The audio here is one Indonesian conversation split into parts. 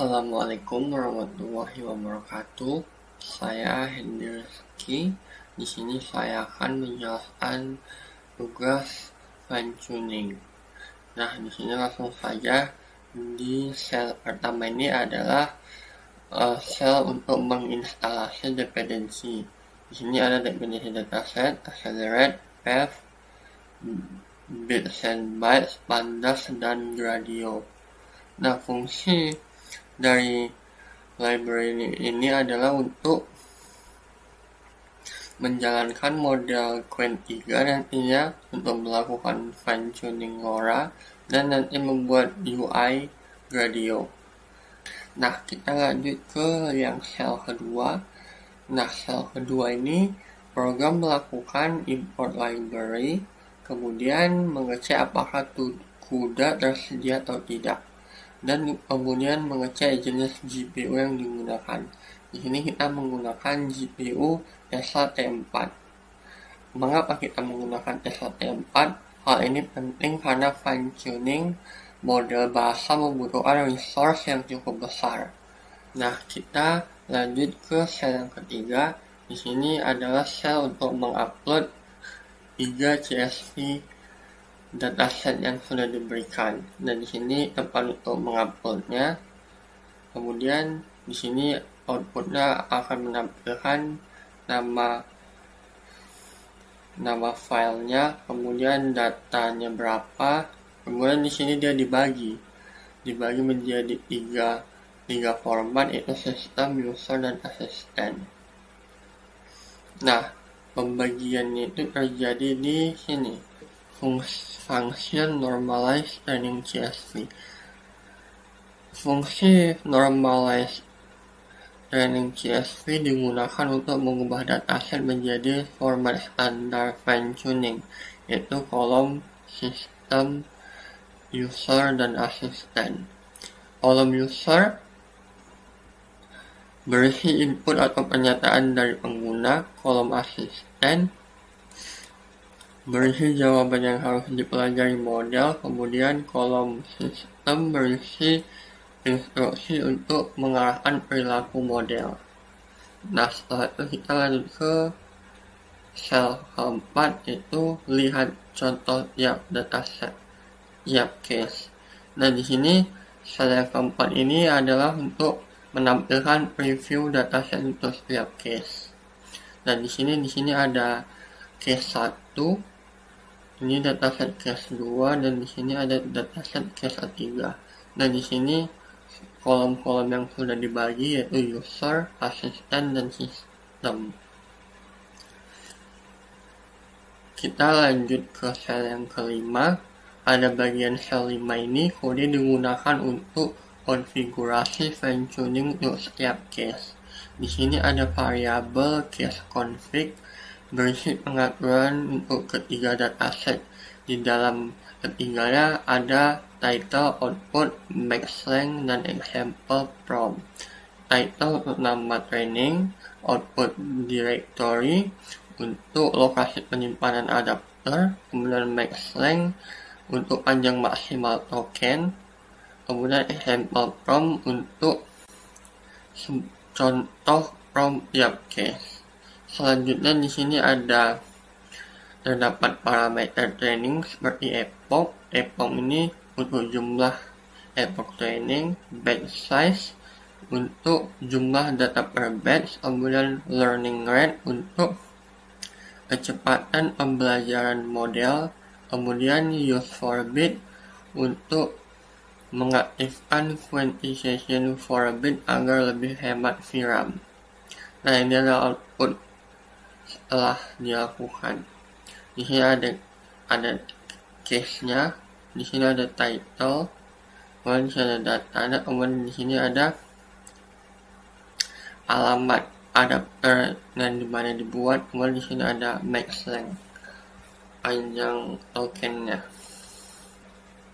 Assalamualaikum warahmatullahi wabarakatuh. Saya Hendy Rizky. Di sini saya akan menjelaskan tugas fine tuning. Nah, di sini langsung saja. Di sel pertama ini adalah sel untuk menginstalasi dependensi. Di sini ada dependensi dataset, accelerate, path, bits and bytes, pandas, dan gradio. Nah, fungsi dari library ini adalah untuk menjalankan model Qwen 3 nantinya untuk melakukan fine tuning LoRa dan nanti membuat UI Gradio. Nah, kita lanjut ke yang sel kedua. Nah, sel kedua ini program melakukan import library, kemudian mengecek apakah CUDA tersedia atau tidak, dan kemudian mengecek jenis GPU yang digunakan. Di sini kita menggunakan GPU SLT4. Mengapa kita menggunakan SLT4? Hal ini penting karena fine tuning model bahasa membutuhkan resource yang cukup besar. Nah, kita lanjut ke sel yang ketiga. Di sini adalah sel untuk mengupload 3 CSV dataset yang sudah diberikan, dan di sini tempat untuk menguploadnya. Kemudian di sini outputnya akan menampilkan nama filenya, kemudian datanya berapa. Kemudian di sini dia dibagi menjadi tiga format, yaitu sistem, user, dan asisten. Nah, pembagiannya itu terjadi di sini. Function normalized training CSV. Fungsi normalized training CSV digunakan untuk mengubah dataset menjadi format standar fine tuning, yaitu kolom, sistem, user, dan asisten. Kolom user berisi input atau pernyataan dari pengguna. Kolom asisten berisi jawaban yang harus dipelajari model. Kemudian kolom sistem berisi instruksi untuk mengarahkan perilaku model. Nah, setelah itu kita lanjut ke sel keempat, yaitu lihat contoh tiap dataset, tiap case. Nah, di sini sel yang keempat ini adalah untuk menampilkan preview dataset untuk setiap case. Dan di sini ada case 1, ini dataset case 2, dan di sini ada dataset case 3. Dan di sini kolom-kolom yang sudah dibagi yaitu user, asisten, dan sistem. Kita lanjut ke sel yang kelima. Ada bagian sel 5 ini, kode digunakan untuk konfigurasi fine tuning untuk setiap case. Di sini ada variabel case config berisi pengaturan untuk ketiga dataset. Di dalam ketiganya ada title, output, max length, dan example prompt. Title untuk nama training, output directory untuk lokasi penyimpanan adapter, kemudian max length untuk panjang maksimal token, kemudian example prompt untuk contoh prompt tiap case. Selanjutnya di sini terdapat parameter training seperti epoch. Epoch ini untuk jumlah epoch training, batch size untuk jumlah data per batch, kemudian learning rate untuk kecepatan pembelajaran model, kemudian use for bit untuk mengaktifkan quantization for bit agar lebih hemat VRAM. Nah, ini adalah output setelah dilakukan. Di sini ada case-nya, di sini ada title, kemudian di sini ada data, kemudian di sini ada alamat adapter dan dimana dibuat, kemudian di sini ada max length, panjang tokennya.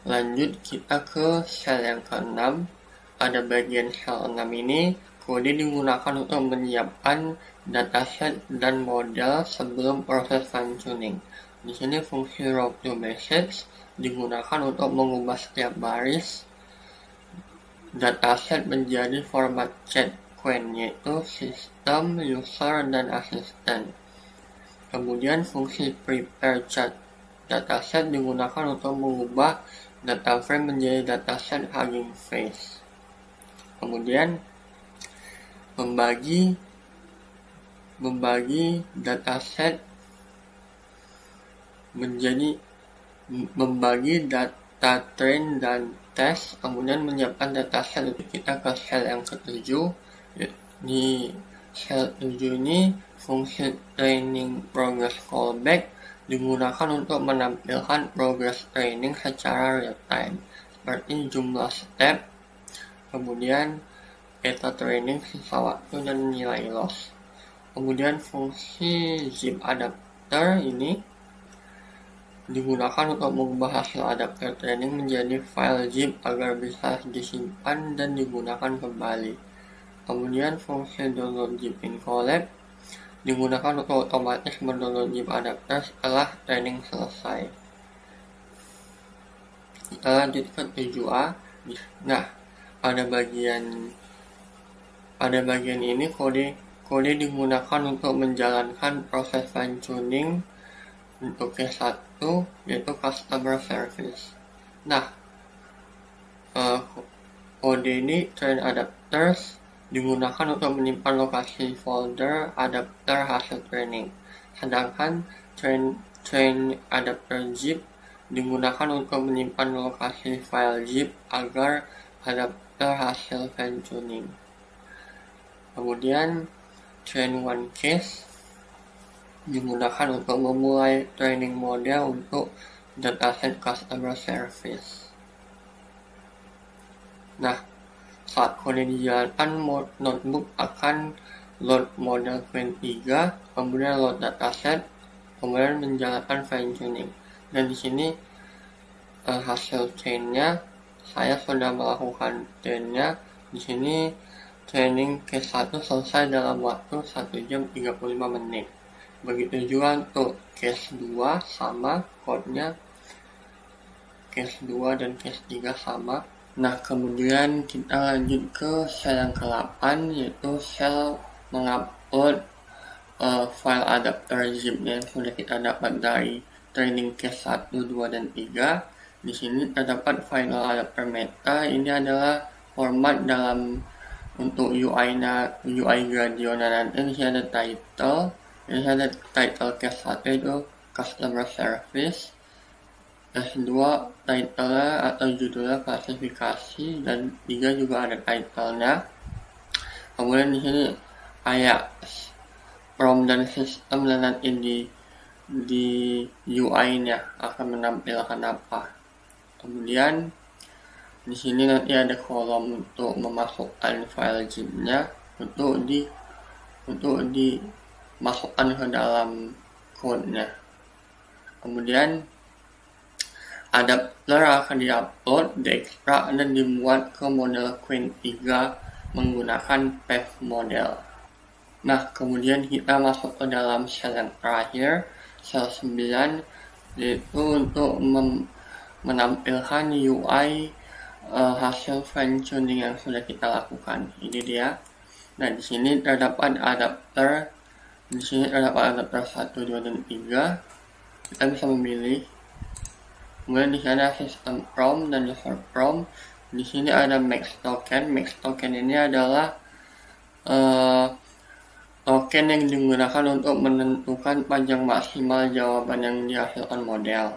Lanjut kita ke sel yang ke-6. Pada bagian sel 6 ini, kode digunakan untuk menyiapkan dataset dan model sebelum proses fine tuning. Di sini fungsi route to message digunakan untuk mengubah setiap baris dataset menjadi format checkpoint, yaitu sistem, user, dan asisten. Kemudian fungsi prepare chart dataset digunakan untuk mengubah data frame menjadi dataset Hugging Face. Kemudian membagi dataset menjadi membagi data train dan test, kemudian menyiapkan dataset. Kita ke sel yang ketujuh. Di sel 7 ini fungsi training progress callback digunakan untuk menampilkan progress training secara real time, seperti jumlah step, kemudian data training, sisa waktu, dan nilai loss. Kemudian fungsi zip adapter ini digunakan untuk mengubah hasil adapter training menjadi file zip agar bisa disimpan dan digunakan kembali. Kemudian fungsi download zip in collab digunakan untuk otomatis mendownload zip adapter setelah training selesai. Kita lanjut ke 7A. Nah, pada bagian ini kode digunakan untuk menjalankan proses fine tuning untuk K1, yaitu customer service. Nah, kode ini train adapters digunakan untuk menyimpan lokasi folder adapter hasil training, sedangkan train adapter zip digunakan untuk menyimpan lokasi file zip agar adapter hasil fine tuning. Kemudian train one case digunakan untuk memulai training model untuk dataset customer service. Nah, saat kode dijalankan, notebook akan load model Qwen3, kemudian load dataset, kemudian menjalankan fine tuning. Dan di sini hasil trainnya, saya sudah melakukan trainnya. Di sini training K1 selesai dalam waktu 1 jam 35 menit. Begitu juga untuk case 2 sama, code-nya case 2 dan case 3 sama. Nah, kemudian kita lanjut ke sel yang ke-8, yaitu sel mengupload file adapter zip yang sudah kita dapat dari training case 1, 2, dan 3. Di sini terdapat final adapter meta. Ini adalah format dalam untuk UI Gradiona, dan ini ada title. Ini ada title case 1 itu customer service, case 2 title atau judulnya klasifikasi, dan 3 juga ada title-nya. Kemudian di sini kayak prompt dan sistem, dan nanti di UI-nya akan menampilkan apa. Kemudian di sini nanti ada kolom untuk memasukkan file zip-nya untuk dimasukkan ke dalam code-nya. Kemudian adapter akan diupload, diekstrak, dan dimuat ke model Qwen3 menggunakan path model. Nah, kemudian kita masuk ke dalam sel yang terakhir, sel 9, yaitu untuk menampilkan UI hasil fine tuning yang sudah kita lakukan. Ini dia. Nah, di sini terdapat adapter. Di sini terdapat adapter 1, 2, dan 3. Kita bisa memilih. Kemudian di sana sistem prompt dan user prompt. Di sini ada max token. Max token ini adalah token yang digunakan untuk menentukan panjang maksimal jawaban yang dihasilkan model.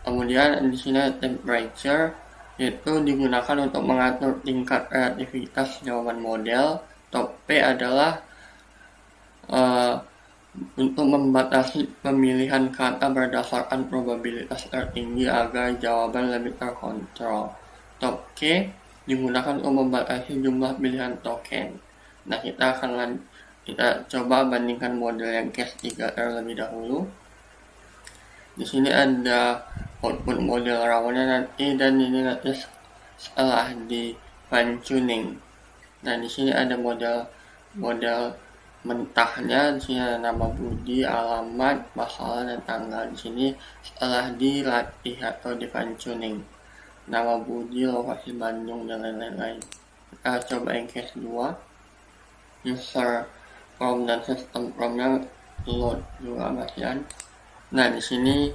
Kemudian di sini ada temperature, yaitu digunakan untuk mengatur tingkat kreativitas jawaban model. Top P adalah untuk membatasi pemilihan kata berdasarkan probabilitas tertinggi agar jawaban lebih terkontrol. Top K digunakan untuk membatasi jumlah pilihan token. Nah, kita coba bandingkan model yang case 3 terlebih dahulu. Di sini ada output model rawnya nanti, dan ini nanti setelah di fine tuning. Nah, di sini ada model mentahnya. Di sini ada nama budi, alamat, masalah, dan tanggal. Di sini setelah dilatih atau di fine tuning, nama budi, lokasi Bandung, dan lain-lain. Kita coba yang case 2. User from dan system from-nya load juga bagian. Nah, di sini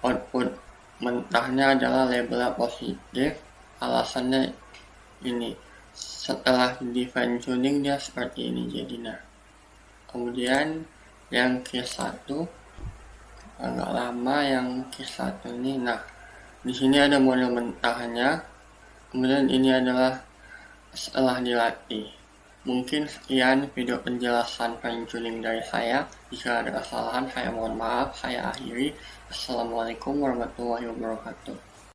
output mentahnya adalah labelnya positif. Alasannya ini, setelah di fine tuning dia seperti ini jadinya. Kemudian yang case 1 agak lama, yang case 1 ini. Nah, di sini ada model mentahnya. Kemudian ini adalah setelah dilatih. Mungkin sekian video penjelasan fine tuning dari saya. Jika ada kesalahan, saya mohon maaf. Saya akhiri. Assalamualaikum warahmatullahi wabarakatuh.